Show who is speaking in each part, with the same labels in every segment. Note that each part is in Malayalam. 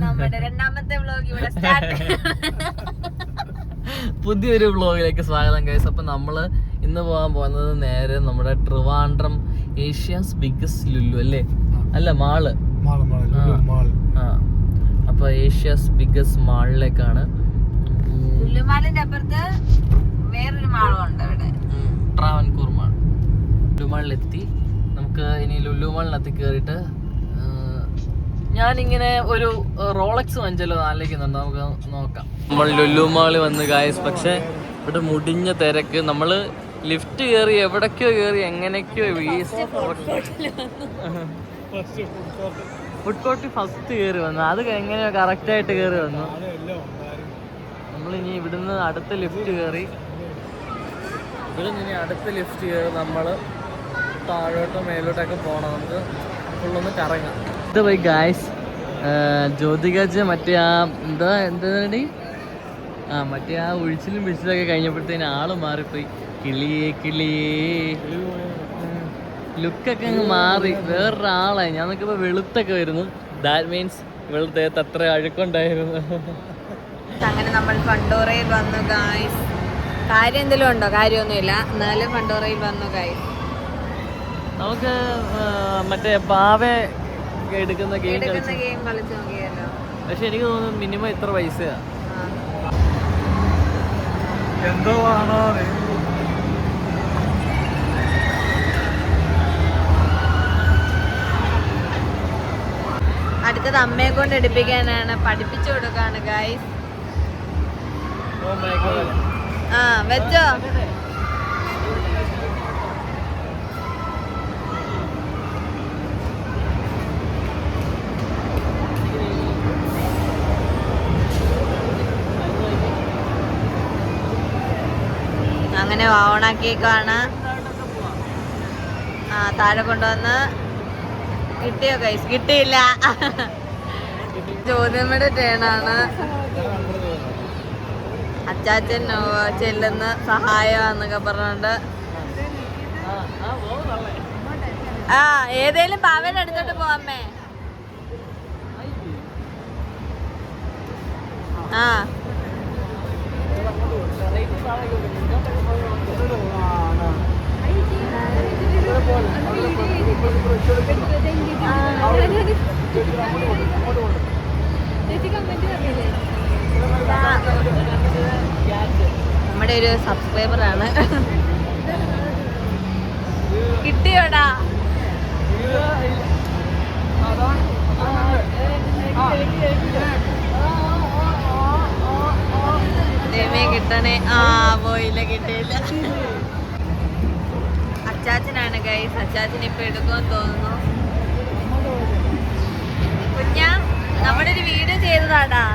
Speaker 1: നമ്മുടെ രണ്ടാമത്തെ വ്ലോഗ് ഇവിടെ സ്റ്റാർട്ട്.
Speaker 2: പുതിയൊരു വ്ലോഗിലേക്ക് സ്വാഗതം ഗൈസ്. അപ്പൊ നമ്മള് ഇന്ന് പോകാൻ പോകുന്നത് നേരെ നമ്മുടെ ട്രിവാൻഡ്രം ഏഷ്യാസ് ബിഗ്ഗസ്റ്റ് ലുലു അല്ലേ, അല്ല മാള്. അപ്പൊ ഏഷ്യാസ് ബിഗ്ഗസ്റ്റ് മാളിലേക്കാണ്.
Speaker 1: ലുലു മാളിന്റെ അപ്പുറത്ത് വേറൊരു മാളും ഉണ്ട് ഇവിടെ,
Speaker 2: ട്രാവൻകൂർ മാൾ. ലുലു മാളിലെത്തി. നമുക്ക് ഇനി ലുലു മാളിനകത്ത് കയറിയിട്ട് ഞാനിങ്ങനെ ഒരു റോളക്സ് വാങ്ങിച്ചല്ലോ ആലോചിക്കുന്നുണ്ട്, നമുക്ക് നോക്കാം. നമ്മൾ ലുലു മാളി വന്ന് ഗായ്സ്, പക്ഷെ ഇവിടെ മുടിഞ്ഞ തിരക്ക്. നമ്മള് ലിഫ്റ്റ് കയറി എവിടേക്കോ കയറി എങ്ങനെയൊക്കെയോ ഫുഡ് കോർട്ട് ഫസ്റ്റ് കയറി വന്നു. അത് എങ്ങനെയോ കറക്റ്റായിട്ട് കയറി വന്നു. നമ്മളിനി ഇവിടുന്ന് അടുത്ത ലിഫ്റ്റ് കയറി നമ്മൾ താഴോട്ടോ മേലോട്ടൊക്കെ പോകണം. നമുക്ക് ഫുള്ളൊന്ന് കറങ്ങാം. ഇത് പോയി ഗായ്സ്, ജ്യോതികജ് മറ്റേ എന്താടി മറ്റേ ഒഴിച്ചിലും പിടിച്ചിലൊക്കെ കഴിഞ്ഞപ്പോഴത്തേന് ആള് മാറിപ്പോയി. കിളിയേ ലുക്കൊക്കെ അങ്ങ് മാറി, വേറൊരാളായി. ഞാൻ നോക്കിയപ്പോ വെളുത്തൊക്കെ വരുന്നു. ദാറ്റ് മീൻസ് വെളുത്തേത്ത് അത്ര അഴുക്കുണ്ടായിരുന്നു.
Speaker 1: അങ്ങനെ നമ്മൾ ഫണ്ടോറയിൽ വന്നു ഗായ്സ്. കാര്യം എന്തെങ്കിലും ഉണ്ടോ? കാര്യമൊന്നുമില്ല, എന്നാലും ഫണ്ടോറയിൽ വന്നു ഗായ്സ്.
Speaker 2: നമുക്ക് മറ്റേ പാവ എടുക്കുന്ന ഗെയിം
Speaker 1: കളിച്ചു നോക്കിയല്ലോ.
Speaker 2: പക്ഷെ എനിക്ക് തോന്നുന്നു മിനിമം ഇത്ര പൈസയാ
Speaker 3: എന്തോ ആണോ.
Speaker 1: അടുത്തത് അമ്മയെ കൊണ്ട് എടുപ്പിക്കാനാണ്, പഠിപ്പിച്ചു കൊടുക്കാണ് ഗായ്സ്. വെച്ചോ. അങ്ങനെ ഓണാക്കിയേക്കാണ്. താഴെ കൊണ്ടുവന്ന് കിട്ടിയോ ഗൈസ്? കിട്ടിയില്ല. ചോദ്യമ്മയുടെ ടേണാണ്. അച്ചാച്ചൻ ചെല്ലുന്ന സഹായം എന്നൊക്കെ പറഞ്ഞോണ്ട് ഏതേലും പാവയുടെ അടുത്തോട്ട് പോവാമ്മേ. നമ്മുടെ ഒരു സബ്സ്ക്രൈബറാണ്. കിട്ടിയോടാ? കിട്ടണേ. പോയില്ല, കിട്ടിയില്ല. അച്ചാച്ചനാണ് ഗൈസ്. അച്ചാച്ചൻ ഇപ്പൊ എടുക്കുമെന്ന് തോന്നുന്നു. കുഞ്ഞാ, നമ്മുടെ ഒരു വീഡിയോ ചെയ്തതാടാ.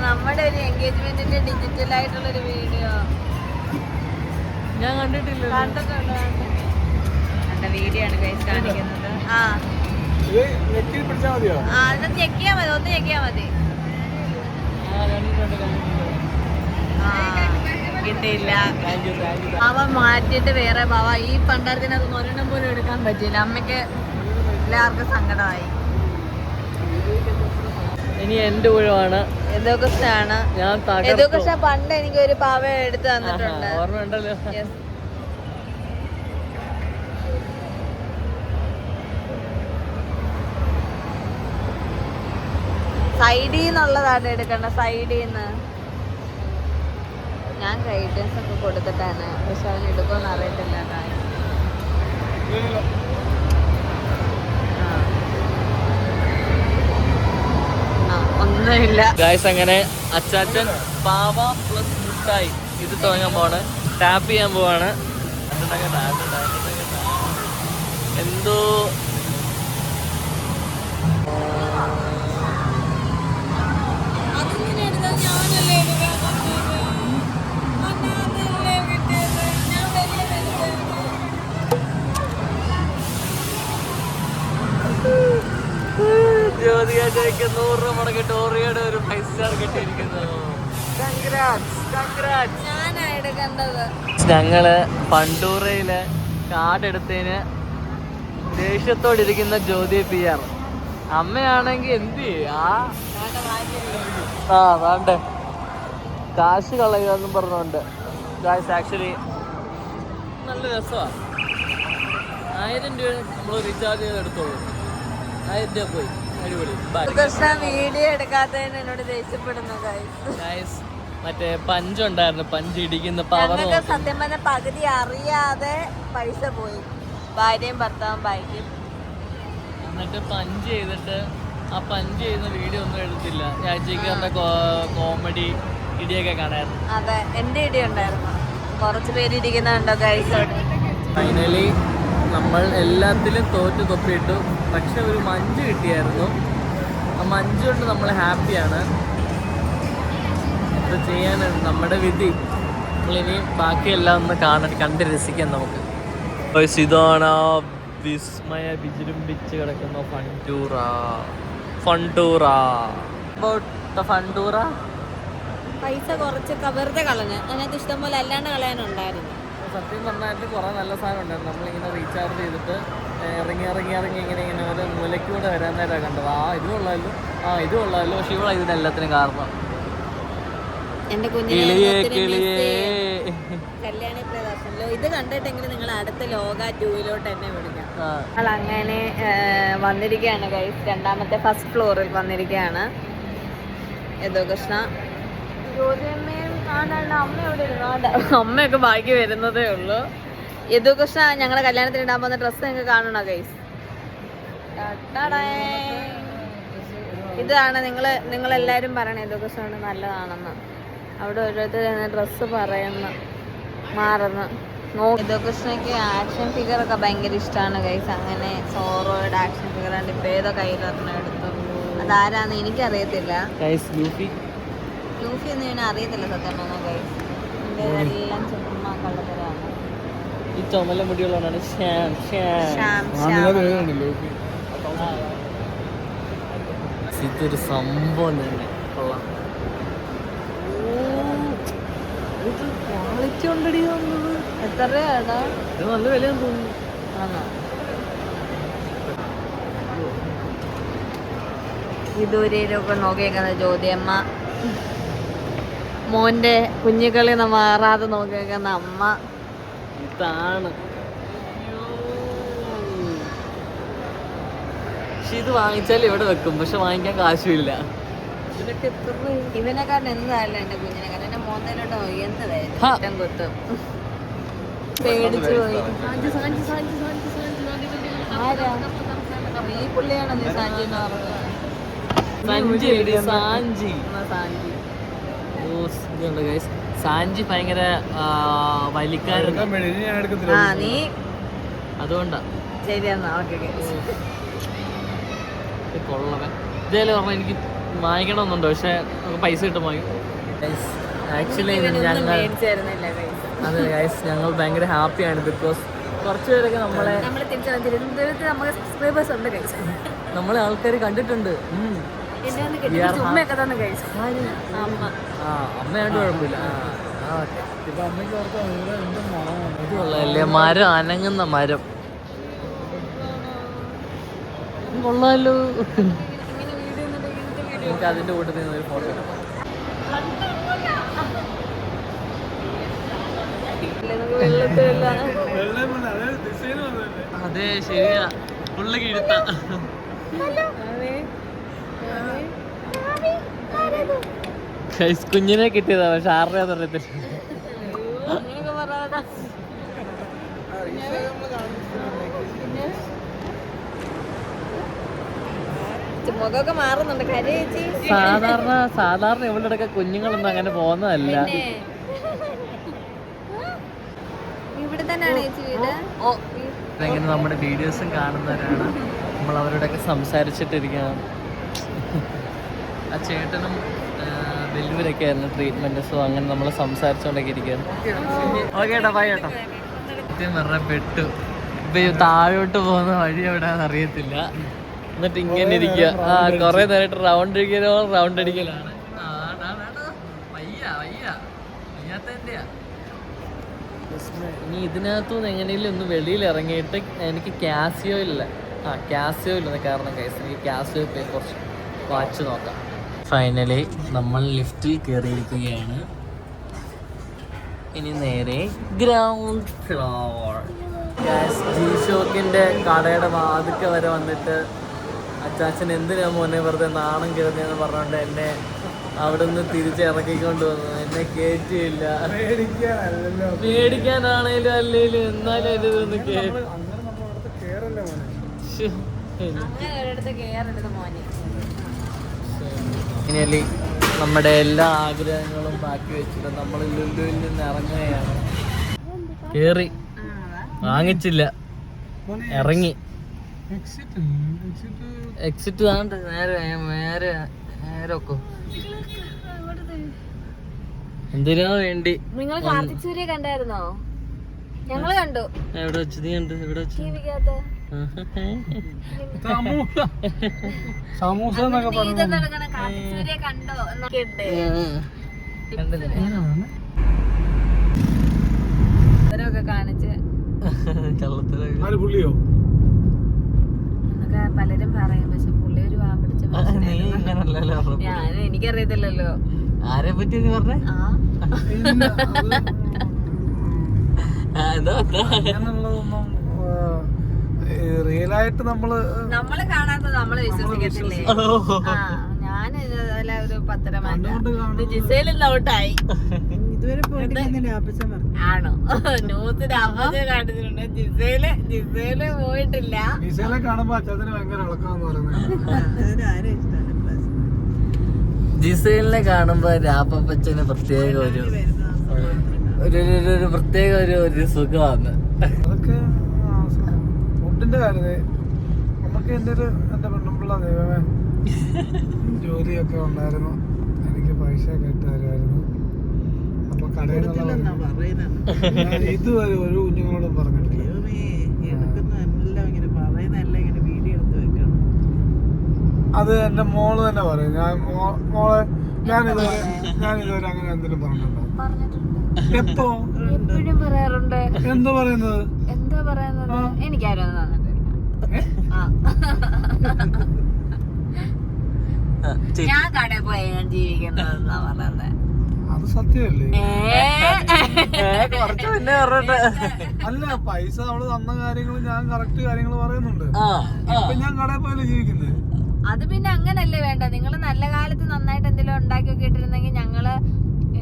Speaker 1: നമ്മുടെ ഒരു എൻഗേജ്മെന്റിന്റെ ഡിജിറ്റൽ ആയിട്ടുള്ള ഒരു വീഡിയോ
Speaker 2: ഞാൻ കണ്ടിട്ടില്ല.
Speaker 1: കണ്ടിട്ടുണ്ട്. നല്ല വീഡിയോ ആണ് ഗൈസ് കാണിക്കുന്നത്. അത് ഞെക്കിയാ മതി, ഒന്ന് ഞെക്കിയാ മതി. കിട്ടിയില്ല. അവൻ മാറ്റിയിട്ട് വേറെ ബാവ. ഈ പണ്ടാരത്തിനകത്ത് ഒരെണ്ണം പോലും എടുക്കാൻ പറ്റിയില്ല. അമ്മയ്ക്ക് എല്ലാവർക്കും സങ്കടമായി.
Speaker 2: ഇനി എന്റെ ഊഴമാണ്.
Speaker 1: യദുകൃഷ്ണനാണ്. യദുകൃഷ്ണ പണ്ട് എനിക്ക് ഒരു പാവ എടുത്ത് തന്നിട്ടുണ്ട്,
Speaker 2: ഓർമ്മയുണ്ടല്ലോ.
Speaker 1: സൈഡിന്നുള്ളതാണ് എടുക്കണ്ട, സൈഡിന്ന്. ഞാൻ ഗൈഡൻസ് ഒക്കെ കൊടുത്തിട്ടാണ്, പക്ഷെ അവൻ എടുക്കുമെന്ന് അറിയത്തില്ല. ഒന്നുമില്ല
Speaker 2: ഗായ്സ്. അങ്ങനെ അച്ചാച്ചൻ പാവ പ്ലസ് മുട്ടായി ഇത് തുടങ്ങാൻ പോവാണ്. ടാപ്പ് ചെയ്യാൻ പോവാണ്. എന്തോ ജ്യോതികയ്ക്ക് 100 രൂപ മുടക്കിട്ട് ഓറിയോടെ ഒരു 5 സ്റ്റാർ കിട്ടിയിരിക്കുന്നു. ഞങ്ങള് പണ്ടൂറയില് കാർഡ് എടുത്തതിന് ദേഷ്യത്തോടിരിക്കുന്ന ജ്യോതി PR. അമ്മയാണെങ്കി എന്ത് ആ വേണ്ടേ കാശ് കളയുകയെന്നും പറഞ്ഞുകൊണ്ട് ഗായ്സ് ആക്ച്വലി നല്ല രസമാണ്. 1000 രൂപ നമ്മൾ റീചാർജ് ചെയ്ത് എടുത്തോളൂ. 1000 രൂപ പോയി അടിപൊളി.
Speaker 1: വീഡിയോ എടുക്കാത്തതിന് എന്നോട് ദേഷ്യപ്പെടുന്നു
Speaker 2: ഗായ്സ് മറ്റേ പഞ്ചുണ്ടായിരുന്നു, പഞ്ച് ഇടിക്കുന്ന പവർ.
Speaker 1: സത്യം പറഞ്ഞ പകുതി അറിയാതെ പൈസ പോയി. ഭാര്യയും ഭർത്താവും ബൈക്കും
Speaker 2: എന്നിട്ട് പഞ്ച് ചെയ്തിട്ട് ആ പഞ്ച് ചെയ്യുന്ന വീഡിയോ ഒന്നും എടുത്തില്ല. രാജീകറിന്റെ കോമഡി ഇടിയൊക്കെ കാണായിരുന്നു.
Speaker 1: അതെ, എന്റെ ഇടി ഉണ്ടായിരുന്നു. കുറച്ച് പേര് ഇരിക്കുന്നുണ്ടോ ഗൈസ്?
Speaker 2: ഫൈനലി നമ്മൾ എല്ലാത്തിലും തോറ്റ് തൊപ്പിയിട്ടു. പക്ഷെ ഒരു മഞ്ച് കിട്ടിയായിരുന്നു. ആ മഞ്ച് കൊണ്ട് നമ്മൾ ഹാപ്പിയാണ്. എന്ത് ചെയ്യാനാണ്, നമ്മുടെ വിധി. നമ്മളിനി ബാക്കിയെല്ലാം ഒന്ന് കണ്ട് രസിക്കാം നമുക്ക്. ഇതാണ് വിസ്മയ വിജൃംഭിച്ച് കിടക്കുന്ന ഫണ്ടൂറ.
Speaker 1: പൈസ കുറച്ച് വെറുതെ കളഞ്ഞ്, അതിനകത്ത് ഇഷ്ടംപോലെ അല്ലാണ്ട് കളയാനുണ്ടായിരുന്നു.
Speaker 2: സത്യം പറഞ്ഞാൽ കുറേ നല്ല സാധനം ഉണ്ടായിരുന്നു. നമ്മളിങ്ങനെ റീചാർജ് ചെയ്തിട്ട് ഇറങ്ങി ഇങ്ങനെ ഓരോ മൂലയ്ക്കൂടെ വരാൻ നേരം കണ്ടത്. ഇത് കൊള്ളാമല്ലോ. പക്ഷെ ഇവിടെ ഇതിനെല്ലാത്തിനും കാരണം
Speaker 1: എന്റെ കുഞ്ഞിനെ കല്യാണി പ്രദർശനല്ലോ. ഇത് കണ്ടിട്ടെങ്കിലും നിങ്ങൾ അടുത്ത ലോക 2 തന്നെ വിളിക്കാം. നമ്മൾ അങ്ങനെ വന്നിരിക്കുകയാണ് ഗൈസ്. രണ്ടാമത്തെ ഫസ്റ്റ് ഫ്ലോറിൽ വന്നിരിക്കുകയാണ്. യദുകൃഷ്ണ അമ്മയൊക്കെ ബാക്കി വരുന്നതേ ഉള്ളൂ. യദുകൃഷ്ണ ഞങ്ങളുടെ കല്യാണത്തിന് ഇടാൻ പോകുന്ന ഡ്രസ്സ് നിങ്ങൾക്ക് കാണണോ ഗൈസ്? ഇതാണ് നിങ്ങളെല്ലാവരും പറയണേ യദുകൃഷ്ണ നല്ലതാണെന്ന്. അവിടെ ഓരോരുത്തർ ഡ്രസ്സ് പറയുന്നു മാറുന്നു. യദുകൃഷ്ണയ്ക്ക് ആക്ഷൻ ഫിഗറൊക്കെ ഭയങ്കര ഇഷ്ടമാണ് ഗൈസ്. അങ്ങനെ സോറോയുടെ ആക്ഷൻ ഫിഗർ ഉണ്ട്. ഇപ്പം ഏതോ കയ്യിലൊരെണ്ണം എടുത്തു. അതാരാന്ന് എനിക്കറിയത്തില്ല. ലൂഫി ഒന്നും ഞാൻ അറിയത്തില്ല സത്യം പറഞ്ഞാൽ ഗൈസ്. എല്ലാം ചുമ്മാ കള്ളത്തരാണ്.
Speaker 2: ഈ ചുമല മുടികളാണ് ഇതൊരു സംഭവം തന്നെ. കൊള്ളാം. ക്വാളിറ്റി ഉണ്ടടി തോന്നുന്നത്.
Speaker 1: എത്ര രൂപയാടാ?
Speaker 2: ഇത് നല്ല വിലയാന്ന് തോന്നുന്നു.
Speaker 1: ആണോ? ഇതുവരെയൊക്കെ നോക്കിയേക്കുന്ന ജ്യോതിയമ്മ, മോന്റെ കുഞ്ഞുകളി മാറാതെ നോക്കിയേക്കുന്ന അമ്മ.
Speaker 2: ഇതാണ്. പക്ഷെ ഇത് വാങ്ങിച്ചാൽ ഇവിടെ വെക്കും, പക്ഷെ വാങ്ങിക്കാൻ കാശുമില്ല. ഇതിനൊക്കെ എത്ര?
Speaker 1: ഇവനെക്കാട്ടും എന്തായാലും എന്റെ കുഞ്ഞിനെക്കാട്ടും എന്റെ മോന്തയിലോട്ടോ എന്ത് കുത്തും. പേടിച്ചു പോയി. ആരാ ഈ പുള്ളിയാണോ നീ സാഞ്ചി എന്ന് പറഞ്ഞത്?
Speaker 2: സാഞ്ചി ഭയങ്കര വലിക്കാരൻ.
Speaker 1: നീ
Speaker 2: അതുകൊണ്ടാ.
Speaker 1: ശരിയെന്നാ. ഓക്കെ
Speaker 2: കൊള്ളവൻ. ഇതേലും പറഞ്ഞാൽ എനിക്ക് വാങ്ങിക്കണമെന്നുണ്ടോ, പക്ഷെ നമുക്ക് പൈസ കിട്ടും വാങ്ങിക്കും. ആക്ച്വലി ഞങ്ങൾ ഭയങ്കര ഹാപ്പിയാണ്. ബിക്കോസ് കുറച്ച് പേരൊക്കെ നമ്മളെ ആൾക്കാർ കണ്ടിട്ടുണ്ട്. അമ്മയാണ്ട് കുഴപ്പമില്ല. ഇത് കൊള്ളാല്ലേ, മരം അനങ്ങുന്ന മരം കൊള്ളാലോ. നമുക്ക് അതിന്റെ കൂട്ടത്തിൽ നിന്ന് ഒരു ഫോട്ടോ എടുക്കാം. അതെ ശരിയാ, ഫുള്ള് കിഴുത്ത. കുഞ്ഞിനെ കിട്ടിയതാ, പക്ഷെ ആരുടെയാന്ന് അറിയത്തില്ല.
Speaker 1: മുഖമൊക്കെ മാറുന്നുണ്ട്.
Speaker 2: സാധാരണ ഇവളുടെ കുഞ്ഞുങ്ങളൊന്നും അങ്ങനെ പോകുന്നതല്ല.
Speaker 1: ഇവിടെ തന്നെയാണ്
Speaker 2: ഇങ്ങനെ നമ്മുടെ വീഡിയോസും കാണുന്നവരാണ്. നമ്മൾ അവരോടൊക്കെ സംസാരിച്ചിട്ടിരിക്കണം. ആ ചേട്ടനും വെല്ലൂരൊക്കെ ആയിരുന്നു ട്രീറ്റ്മെന്റ്. സോ അങ്ങനെ നമ്മൾ സംസാരിച്ചോണ്ടൊക്കെ ഇരിക്കുകയാണ്. ഓക്കെ ഏട്ടാ, ബൈ ഏട്ടാ. സത്യം പറഞ്ഞ പെട്ടു. ഇപ്പൊ താഴോട്ട് പോകുന്ന വഴി എവിടെയാന്ന് അറിയത്തില്ല. എന്നിട്ട് ഇങ്ങനെ ഇരിക്കുക. കൊറേ നേരമായിട്ട് റൗണ്ട് അടിക്കലാണ്. ഇനി ഇതിനകത്തുനിന്ന് എങ്ങനെയും ഒന്ന് വെളിയിൽ ഇറങ്ങിയിട്ട് എനിക്ക് കാസിയോ ഇല്ല, കാസിയോയിലൊന്ന് കാരണം കൈസ് എനിക്ക് കാസിയോ പോയി കുറച്ച് വാച്ച് നോക്കാം. ഫൈനലി നമ്മൾ ലിഫ്റ്റിൽ കയറിയിരിക്കുകയാണ്. ഇനി നേരെ ഗ്രൗണ്ട് ഫ്ലോർ. ജി ഷോക്കിൻ്റെ കടയുടെ വാതിക്ക വരെ വന്നിട്ട് അച്ചാച്ചൻ എന്തിനാ മോനെ വെറുതെ നാണം കയറുന്നതെന്ന് പറഞ്ഞുകൊണ്ട് എന്നെ അവിടെ നിന്ന് തിരിച്ചിറക്കിക്കൊണ്ട് വന്നു. എന്നെ കയറ്റിയില്ല. പേടിക്കാനാണേലും അല്ലേലും എന്നാലും ഇതൊന്ന് ഇനി നമ്മുടെ എല്ലാ ആഗ്രഹങ്ങളും ബാക്കി വെച്ചിട്ട് നമ്മൾ ലുലുവിൽ നിന്ന് ഇറങ്ങുകയാണ്. കേറി വാങ്ങിച്ചില്ല, ഇറങ്ങി. എക്സിറ്റ് താണ്ട് നേരെ നേരെ നേരൊക്കെ എന്തിനാ വേണ്ടി.
Speaker 1: നിങ്ങൾ കാർത്തിക് സൂര്യ കണ്ടായിരുന്നോ? ഞങ്ങള് കണ്ടു.
Speaker 2: എവിടെ വെച്ച്? നീ കണ്ടു? എവിടെ വെച്ച്?
Speaker 3: സമൂസ എന്നൊക്കെ പറഞ്ഞു
Speaker 1: കാണിച്ച്
Speaker 3: പുള്ളിയോ
Speaker 1: എന്നൊക്കെ പലരും പറയും. പക്ഷെ പുള്ളി ഒരു വാ പിടിച്ച ഞാൻ എനിക്കറിയത്തില്ലല്ലോ
Speaker 2: ആരെ പറ്റി പറഞ്ഞേ.
Speaker 3: അങ്ങനെയുള്ളതൊന്നും റിയലായിട്ട് നമ്മള്
Speaker 1: കാണാത്ത നമ്മള് വിശ്വസിക്കത്തില്ലേ? ഞാൻ ഒരു പത്തരം ജിസേലും ഔട്ടായി. ആണോ? ന്യൂസിന് അമ്മ കാണിച്ചിട്ടുണ്ട്. ജിസേല് പോയിട്ടില്ല.
Speaker 3: ജിസേലെ കാണുമ്പോ അച്ഛന് ഭയങ്കര ഇളക്കാന്ന് പറയുന്നത്.
Speaker 2: ജിസേലിനെ കാണുമ്പോ രാപ്പച്ചന് പ്രത്യേക ഒരു പ്രത്യേക ഒരു സുഖമാണ്.
Speaker 3: അതൊക്കെ ഫുഡിന്റെ കാര്യത്തിൽ നമുക്ക് എന്റെ പെണ്ണുമ്പിള്ള ദൈവമേ ജോലിയൊക്കെ ഉണ്ടായിരുന്നു. എനിക്ക് പൈസ കിട്ടാമായിരുന്നു. അപ്പൊ കടയിൽ ഇതുവരെ ഒരു കുഞ്ഞുങ്ങളോടും പറഞ്ഞിട്ടില്ല. അത് എന്റെ മോള് തന്നെ പറയും. ഞാനിതുവരെ അങ്ങനെ എന്തെങ്കിലും പറഞ്ഞിട്ടുണ്ടോ? എപ്പോ
Speaker 1: എപ്പോഴും പറയാറുണ്ട്.
Speaker 3: എന്താ പറയുന്നത്?
Speaker 1: എനിക്കാരും ഞാൻ കടയിൽ പോയി ഞാൻ ജീവിക്കുന്നതെന്നാ പറഞ്ഞത്.
Speaker 3: അത് സത്യമല്ലേ?
Speaker 2: കുറച്ച് മുന്നേ പറഞ്ഞിട്ട്
Speaker 3: അല്ല, പൈസ അവള് തന്ന കാര്യങ്ങൾ ഞാൻ കറക്റ്റ് കാര്യങ്ങൾ പറയുന്നുണ്ട്. ഇപ്പൊ ഞാൻ കടയിൽ പോയല്ലേ ജീവിക്കുന്നത്.
Speaker 1: അത് പിന്നെ അങ്ങനല്ലേ വേണ്ട. നിങ്ങള് നല്ല കാലത്ത് നന്നായിട്ട് എന്തെങ്കിലും ഉണ്ടാക്കി ഒക്കെ ഇട്ടിരുന്നെങ്കിൽ ഞങ്ങള്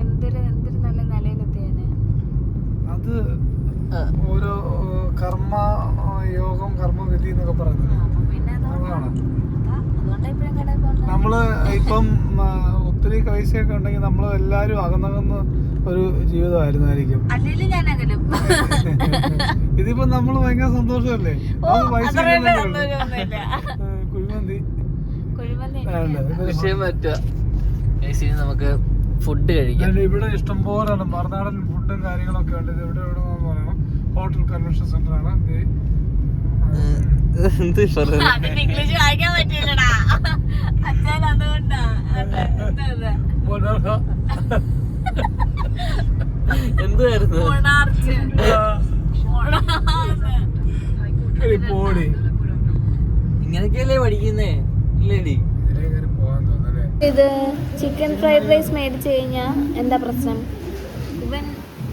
Speaker 1: എന്തൊരു നല്ല നിലയിലെത്തിയേനെ.
Speaker 3: അത് ഓരോ കർമ്മ യോഗം കർമ്മവിധി എന്നൊക്കെ പറയുന്നത്. നമ്മള് ഇപ്പം ഒത്തിരി പൈസയൊക്കെ ഉണ്ടെങ്കിൽ നമ്മൾ എല്ലാരും അകന്നകന്ന് ഒരു ജീവിതമായിരുന്നായിരിക്കും. ഇതിപ്പോ നമ്മള് ഭയങ്കര സന്തോഷമല്ലേ? പൈസ കുഴിമന്തി
Speaker 2: വിഷയം പറ്റുക. നമുക്ക് ഫുഡ് കഴിക്കാം.
Speaker 3: ഇവിടെ ഇഷ്ടംപോലെ മറുനാടൻ ഫുഡും കാര്യങ്ങളൊക്കെ ഉണ്ട്. ഇത് ഇവിടെ പറയണം ഹോട്ടൽ കൺവെൻഷൻ സെന്റർ ആണ്.
Speaker 1: ഇംഗ്ലീഷ് വായിക്കാൻ പറ്റില്ലടാ അച്ഛൻ, അതുകൊണ്ടാ.
Speaker 2: എന്തായിരുന്നു ഇങ്ങനെയൊക്കെയല്ലേ പഠിക്കുന്നേ? ഇല്ലേടി
Speaker 1: ഇത് ചിക്കൻ ഫ്രൈഡ് റൈസ് മേടിച്ചു കഴിഞ്ഞാ എന്താ പ്രശ്നം? ഇവൻ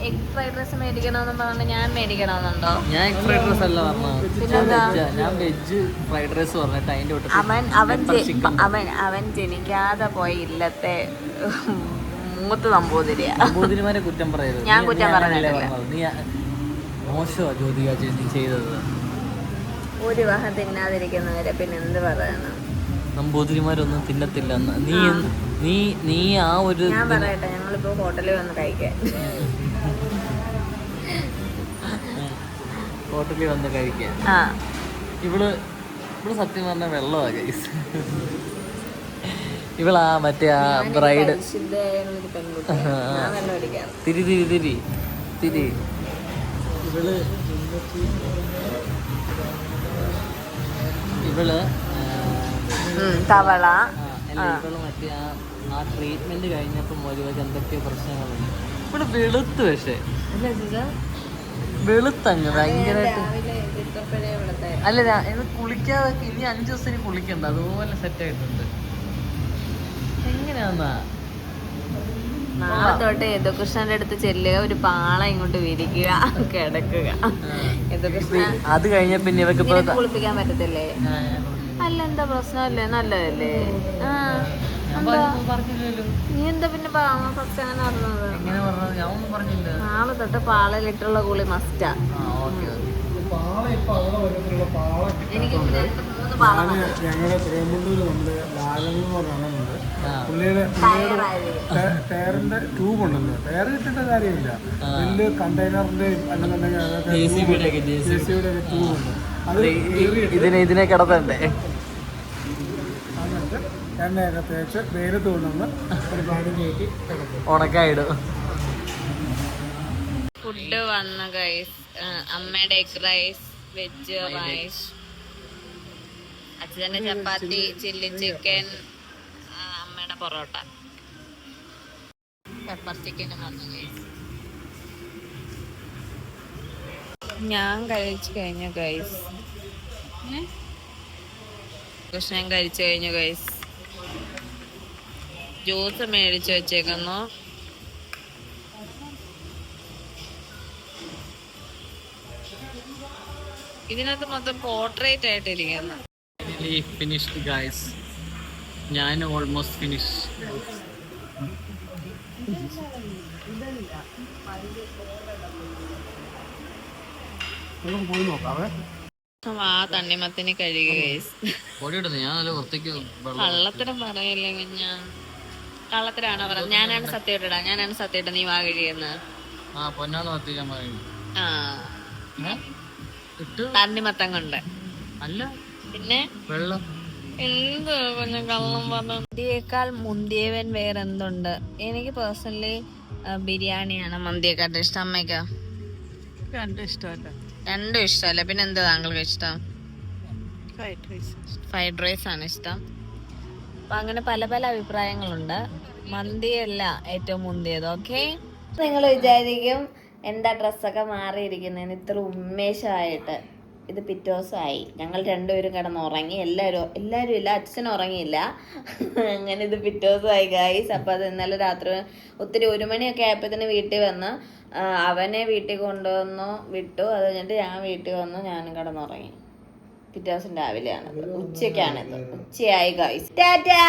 Speaker 1: എഗ് ഫ്രൈഡ് റൈസ് മേടിക്കണമെന്ന് പറഞ്ഞ ഞാൻ മേടിക്കണമെന്നുണ്ടോ?
Speaker 2: ഞാൻ എഗ് ഫ്രൈഡ് റൈസ് അല്ല പറഞ്ഞത്, ഞാൻ വെജ് ഫ്രൈഡ് റൈസ് പറഞ്ഞിട്ട് അതിന്റെ
Speaker 1: അവൻ ജനിക്കാതെ പോയ ഇല്ലത്തെ മൂത്ത് നമ്പൂതിരിയാ.
Speaker 2: നമ്പൂതിരിമാരെ കുറ്റം പറയരുത്.
Speaker 1: ഞാൻ കുറ്റം പറഞ്ഞില്ല.
Speaker 2: നീ മോശമാ ജ്യോതിക ചേച്ചി ചെയ്തത്.
Speaker 1: ഒരു വഹം തിന്നാതിരിക്കുന്നവരെ പിന്നെ എന്ത് പറയണം?
Speaker 2: നമ്പൂതിരിമാരൊന്നും തിന്നത്തില്ല. നീ ആ ഒരു
Speaker 1: ഞാൻ പറയട്ടെ, ഞങ്ങളിപ്പോ ഹോട്ടലിൽ വന്ന് കഴിക്കാൻ.
Speaker 2: ഹോട്ടലിൽ വന്ന് കഴിക്കാൻ ഇവള് സത്യം പറഞ്ഞ വെള്ളമാ ഗൈസ്. ഇവളാ മറ്റേ ആ ബ്രൈഡ് തിരി ഇവള്
Speaker 1: തവള.
Speaker 2: ഇവള് മറ്റേ ആ ട്രീറ്റ്മെന്റ് കഴിഞ്ഞപ്പോ ഒരുപാട് എന്തൊക്കെയോ പ്രശ്നങ്ങളുണ്ട്. ഇവിടെ വെളുത്ത്, പക്ഷേ വെളുത്തങ്ങ് ഭയങ്കരമായിട്ട് അല്ല ഇത് കുളിക്കാതെ ഇനി 5 ദിവസം ഇനി കുളിക്കണ്ട, അതുപോലെ സെറ്റ് ആയിട്ടുണ്ട്. എങ്ങനെയാന്നാ
Speaker 1: നാളെ തൊട്ട് യദുകൃഷ്ണന്റെ അടുത്ത് ചെല്ലുക, ഒരു പാള ഇങ്ങോട്ട് വിരിക്കുക, കിടക്കുക. യദുകൃഷ്ണ
Speaker 2: അത് കഴിഞ്ഞ പിന്നെ ഇവക്ക്
Speaker 1: നിനക്ക് കുളിപ്പിക്കാൻ പറ്റത്തില്ലേ? അല്ല, എന്താ പ്രശ്നമല്ലേ? നല്ലതല്ലേ? ആ,
Speaker 2: പറഞ്ഞില്ലല്ലോ.
Speaker 1: നീ എന്താ പിന്നെ ഫസ്റ്റ് അങ്ങനെ പറഞ്ഞത്?
Speaker 2: എങ്ങനെ പറഞ്ഞത്? ഞാൻ ഒന്നും പറഞ്ഞില്ല.
Speaker 1: നാളെ തൊട്ട് പാളയിലിട്ടുള്ള കുളി മസ്റ്റാ.
Speaker 3: പാള ഇപ്പൊ അവിടെ വരത്തിലുള്ള പാള
Speaker 1: എനിക്ക് 3 പാള
Speaker 3: ഞങ്ങളുടെ തിരുവനന്തപുരം നമ്മുടെ ലാലൻ എന്ന് പറഞ്ഞുണ്ട്. പുള്ളിയുടെ ടയറിന്റെ ട്യൂബ് ഉണ്ടല്ലോ, ടയർ കിട്ടേണ്ട കാര്യമില്ല, വലിയ കണ്ടെയ്നറിന്റെ അല്ലെന്നുണ്ടെങ്കിൽ ജെ സി ബിയുടെ ഒക്കെ ട്യൂബ് ഉണ്ട്. അത്
Speaker 2: ഇതിനെ കിടത്തണ്ടേ,
Speaker 3: എന്നിട്ട് എണ്ണയൊക്കെ തേച്ച് വെയിലത്ത് കൊണ്ടുവന്ന് ഒരു പാടി കയറ്റി കിടക്കും,
Speaker 2: ഉണക്കായിടും.
Speaker 1: ഫുഡ് വന്ന ഗൈസ്, അമ്മയുടെ എഗ് റൈസ്, വെജ് റൈസ്, അച്ഛൻ്റെ ചപ്പാത്തി, ചില്ലി ചിക്കൻ, അമ്മയുടെ പൊറോട്ട, പെപ്പർ ചിക്കനും വന്നു ഗൈസ്. ഞാൻ കഴിച്ചു കഴിഞ്ഞു ഗൈസ്. കൃഷ്ണൻ കഴിച്ചു കഴിഞ്ഞു ഗൈസ്. ജ്യൂസ് മേടിച്ചു വെച്ചേക്കുന്നു. ഇതിനകത്ത് മൊത്തം പോർട്രേറ്റ് ആയിട്ടിരിക്കുന്നു.
Speaker 2: ഫിനിഷ്ഡ് ഗൈസ്, ഞാൻ ഓൾമോസ്റ്റ് ഫിനിഷ്.
Speaker 3: പോയി നോക്കാവേ.
Speaker 1: ആ തണ്ണിമത്തിന് കഴുകി ഗൈസ്.
Speaker 2: ഞാൻ നല്ല വൃത്തിക്ക്
Speaker 1: കള്ളത്തരം പറയല്ലേ കുഞ്ഞ, കള്ളത്തരാണോ പറഞ്ഞത്? ഞാനാണ് സത്യമായിട്ടാ നീ വാ കഴിയുന്നത്. ആ, തണ്ണിമത്തം കൊണ്ട്
Speaker 2: അല്ല,
Speaker 1: പിന്നെ
Speaker 2: വെള്ളം.
Speaker 1: എന്ത് കുഞ്ഞ കള്ളം പറഞ്ഞു. മന്തിയേക്കാൾ മുന്തിയവൻ വേറെന്തുണ്ട്? എനിക്ക് പേഴ്സണലി ബിരിയാണിയാണ് മന്തിയെക്കാട്ടും ഇഷ്ടം. അമ്മയ്ക്കോ? രണ്ടും ഇഷ്ടമല്ല. പിന്നെ എന്താ താങ്കൾക്ക് ഇഷ്ടം? ഫ്രൈഡ് റൈസ് ആണ് ഇഷ്ടം. അപ്പൊ അങ്ങനെ പല പല അഭിപ്രായങ്ങളുണ്ട്. മന്തിയല്ല ഏറ്റവും മുന്തിയത്. ഓക്കെ, നിങ്ങൾ വിചാരിക്കും എന്താ ഡ്രസ്സൊക്കെ മാറിയിരിക്കുന്നതിന് ഇത്ര ഉന്മേഷമായിട്ട്. ഇത് പിറ്റേ ദിവസമായി, ഞങ്ങൾ രണ്ടുപേരും കിടന്നുറങ്ങി. എല്ലാവരും ഇല്ല, അച്ഛൻ ഉറങ്ങിയില്ല. അങ്ങനെ ഇത് പിറ്റേ ദിവസമായി ഗൈസ്. അപ്പം അത് ഇന്നലെ രാത്രി ഒത്തിരി 1 മണിയൊക്കെ ആയപ്പോഴത്തേന് വീട്ടിൽ വന്ന് അവനെ വീട്ടിൽ കൊണ്ടുവന്നു വിട്ടു. അത് കഴിഞ്ഞിട്ട് ഞാൻ വീട്ടിൽ വന്നു, ഞാനും കിടന്നുറങ്ങി. പിറ്റേ ദിവസം രാവിലെയാണ്, ഉച്ചയ്ക്കാണിത്. ഉച്ചയായി ഗൈസ്. ടാറ്റാ.